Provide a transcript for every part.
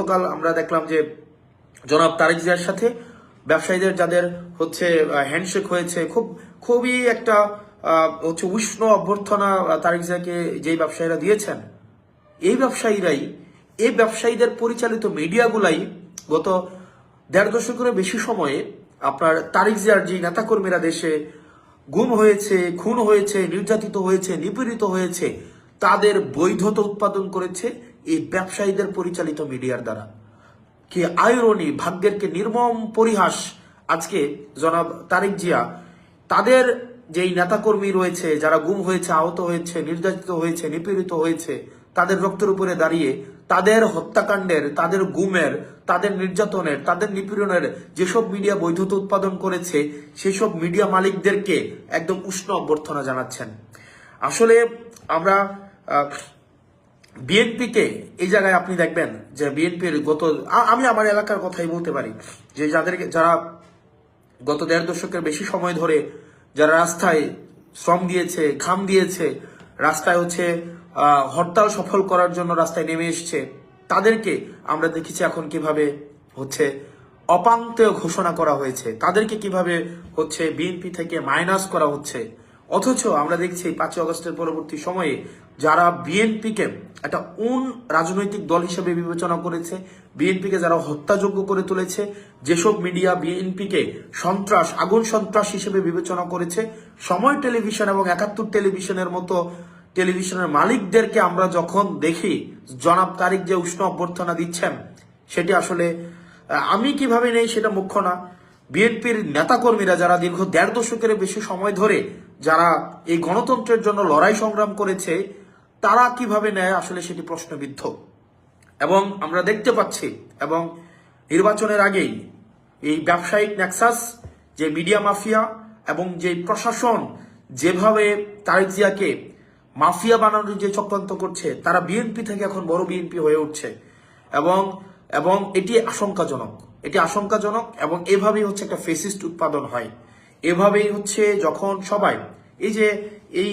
গতকাল আমরা দেখলাম যে জনাব তারেক জিয়ার সাথে ব্যবসায়ীদের যাদের হচ্ছে হ্যান্ডশেক হয়েছে, খুবই একটা হচ্ছে উষ্ণ অভ্যর্থনা তারেক জিয়াকে যেই ব্যবসায়ীরা দিয়েছেন, এই ব্যবসায়ীদের পরিচালিত মিডিয়াগুলাই গত 1.5 দশকের বেশি সময়ে আপনার তারেক জিয়ার যে নেতাকর্মীরা দেশে গুম হয়েছে, খুন হয়েছে, নির্যাতিত হয়েছে, নিপীড়িত হয়েছে, তাদের বৈধতা উৎপাদন করেছে এই ব্যবসায়ীদের পরিচালিত মিডিয়ার দ্বারা। কি আইরনি, ভাগ্যের কি নির্মম পরিহাস। আজকে জনাব তারেক জিয়া তাদের যেই নেতাকর্মী রয়েছে, যারা গুম হয়েছে, আহত হয়েছে, নির্যাতিত হয়েছে, নিপীড়িত হয়েছে, তাদের রক্তের উপরে দাঁড়িয়ে তাদের হত্যাকাণ্ডের, তাদের গুমের, তাদের নির্যাতনের, তাদের নিপীড়নের যেসব মিডিয়া বৈধতা উৎপাদন করেছে, সেসব মিডিয়া মালিকদেরকে একদম উষ্ণ অভ্যর্থনা জানাচ্ছেন। আসলে আমরা বিএনপিকে এই জায়গায় আপনি দেখবেন যে বিএনপির আমি আমার এলাকার কথাই বলতে পারি, যে যারা গত 1.5 দশকের বেশি সময় ধরে যারা রাস্তায় শ্রম দিয়েছে, ঘাম দিয়েছে, রাস্তায় হচ্ছে হরতাল সফল করার জন্য রাস্তায় নেমে এসছে, তাদেরকে আমরা দেখেছি এখন কিভাবে হচ্ছে অপাঙ্ক্তেয় ঘোষণা করা হয়েছে, তাদেরকে কিভাবে হচ্ছে বিএনপি থেকে মাইনাস করা হচ্ছে। অথচ আমরা দেখছি 5ই আগস্টের পরবর্তী সময়ে যারা বিএনপিকে একটা রাজনৈতিক দল হিসেবে বিবেচনা করেছে, বিএনপিকে যারা হত্যাযোগ্য করে তুলেছে, যেসব মিডিয়া বিএনপিকে সন্ত্রাস, আগুন সন্ত্রাস হিসেবে বিবেচনা করেছে, সময় টেলিভিশন এবং 71 টেলিভিশনের মতো টেলিভিশনের মালিকদেরকে আমরা যখন দেখি জনাব তারেক যে উষ্ণ অভ্যর্থনা দিচ্ছেন, সেটি আসলে আমি কিভাবে নেই সেটা মুখ্য না। বিএনপির নেতাকর্মীরা যারা দীর্ঘ 1.5 দশকের বেশি সময় ধরে যারা এই গণতন্ত্রের জন্য লড়াই সংগ্রাম করেছে, তারা কিভাবে নেয় আসলে সেটি প্রশ্নবিদ্ধ। এবং আমরা দেখতে পাচ্ছি, এবং নির্বাচনের আগেই এই ব্যবসায়িক নেক্সাস, যে মিডিয়া মাফিয়া এবং যে প্রশাসন যেভাবে তারেক জিয়াকে মাফিয়া বানানোর যে চক্রান্ত করছে, তারা বিএনপি থেকে এখন বড় বিএনপি হয়ে উঠছে। এবং এটি আশঙ্কাজনক এবং এভাবেই হচ্ছে একটা ফেসিস্ট উৎপাদন হয়। এভাবেই হচ্ছে যখন সবাই এই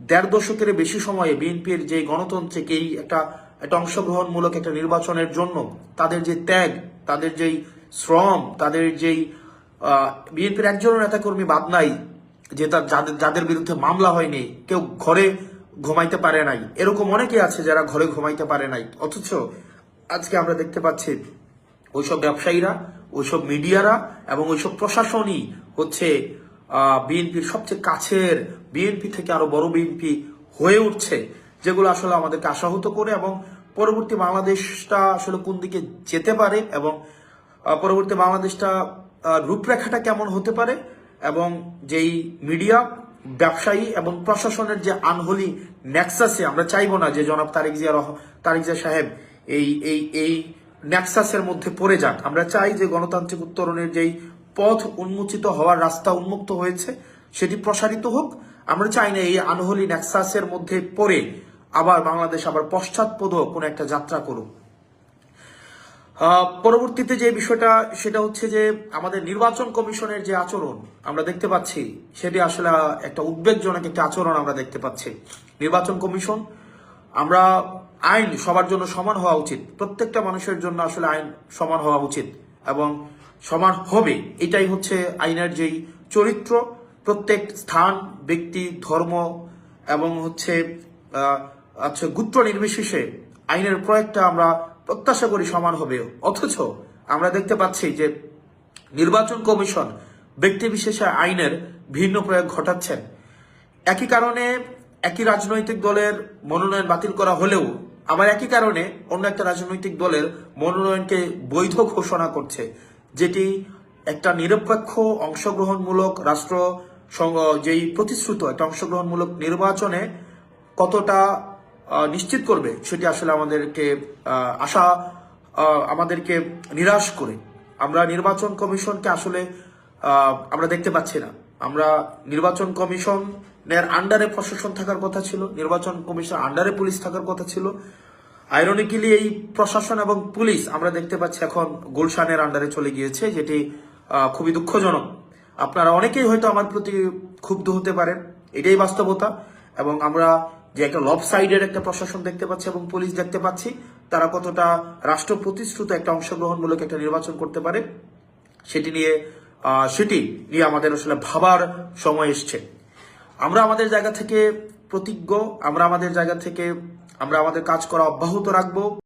1.5 দশকের বেশি সময়ে বিএনপির যে গণতন্ত্রকে একটা অংশগ্রহণমূলক একটা নির্বাচনের জন্য তাদের যে ত্যাগ, তাদের যেই শ্রম, তাদের যেই বিএনপির একজনের নেতাকর্মী বাদ নাই যে যাদের বিরুদ্ধে মামলা হয়নি, কেউ ঘরে ঘুমাইতে পারে নাই, এরকম অনেকে আছে যারা ঘরে ঘুমাইতে পারে নাই। অথচ আজকে আমরা দেখতে পাচ্ছি ওইসব ব্যবসায়ীরা, ওইসব মিডিয়ারা এবং ওইসব প্রশাসনই হচ্ছে বিএনপির সবচেয়ে কাছের, বিএনপি থেকে আরো বড় বিএনপি হয়ে উঠছে, যেগুলো আসলে আমাদেরকে আশাহত করে। এবং পরবর্তী বাংলাদেশটা আসলে কোন দিকে যেতে পারে এবং পরবর্তী বাংলাদেশটা রূপরেখাটা কেমন হতে পারে, এবং যেই মিডিয়া, ব্যবসায়ী এবং প্রশাসনের যে আনহোলি নেক্সাসে, আমরা চাইবো না যে জনাব তারেক জিয়া সাহেব এই নেক্সাসের মধ্যে পড়ে যান। আমরা চাই যে গণতান্ত্রিক উত্তরণের যেই পথ উন্মোচিত হওয়ার রাস্তা উন্মুক্ত হয়েছে, সেটি প্রসারিত হোক। আমরা চাই না এই আনহোলি নেক্সাসের মধ্যে পড়ে আবার বাংলাদেশ পশ্চাৎপদ কোন একটা যাত্রা করুক। পরবর্তীতে যে বিষয়টা, সেটা হচ্ছে যে আমাদের নির্বাচন কমিশনের যে আচরণ আমরা দেখতে পাচ্ছি, সেটি আসলে একটা উদ্বেগজনক একটা আচরণ আমরা দেখতে পাচ্ছি। নির্বাচন কমিশন, আমরা আইন সবার জন্য সমান হওয়া উচিত, প্রত্যেকটা মানুষের জন্য আসলে আইন সমান হওয়া উচিত এবং সমান হবে, এটাই হচ্ছে আইনের যেই চরিত্র। প্রত্যেক স্থান, ব্যক্তি, ধর্ম এবং হচ্ছে গোত্র নির্বিশেষে আইনের প্রয়োগটা আমরা প্রত্যাশা করি সমান হবে। অথচ আমরা দেখতে পাচ্ছি যে নির্বাচন কমিশন ব্যক্তি বিশেষে আইনের ভিন্ন প্রয়োগ ঘটাচ্ছেন। একই কারণে একই রাজনৈতিক দলের মনোনয়ন বাতিল করা হলেও আবার একই কারণে অন্য একটা রাজনৈতিক দলের মনোনয়নকে বৈধ ঘোষণা করছে, যেটি একটা নিরপেক্ষ অংশগ্রহণমূলক রাষ্ট্র যেই প্রতিশ্রুত একটা অংশগ্রহণমূলক নির্বাচনে কতটা নিশ্চিত করবে, সেটি আসলে আমাদেরকে নিরাশ করে। আমরা নির্বাচন কমিশনকে আসলে আমরা দেখতে পাচ্ছি না। আমরা নির্বাচন কমিশনের আন্ডারে প্রশাসন থাকার কথা ছিল, নির্বাচন কমিশনের আন্ডারে পুলিশ থাকার কথা ছিল। আইরনিক্যালি এই প্রশাসন এবং পুলিশ আমরা দেখতে পাচ্ছি এখন গুলশানের আন্ডারে চলে গিয়েছে, যেটি খুবই দুঃখজনক। আপনারা অনেকেই হয়তো আমার প্রতি ক্ষুব্ধ হতে পারেন, এটাই বাস্তবতা। এবং আমরা যে একটা লব সাইডের একটা প্রশাসন দেখতে পাচ্ছি এবং পুলিশ দেখতে পাচ্ছি, তারা কতটা রাষ্ট্র প্রতিশ্রুত একটা অংশগ্রহণমূলক একটা নির্বাচন করতে পারে সেটি নিয়ে আমাদের আসলে ভাবার সময় এসছে। আমরা আমাদের জায়গা থেকে প্রতিজ্ঞ, আমরা আমাদের জায়গা থেকে আমরা আমাদের কাজ করা অব্যাহত রাখবো।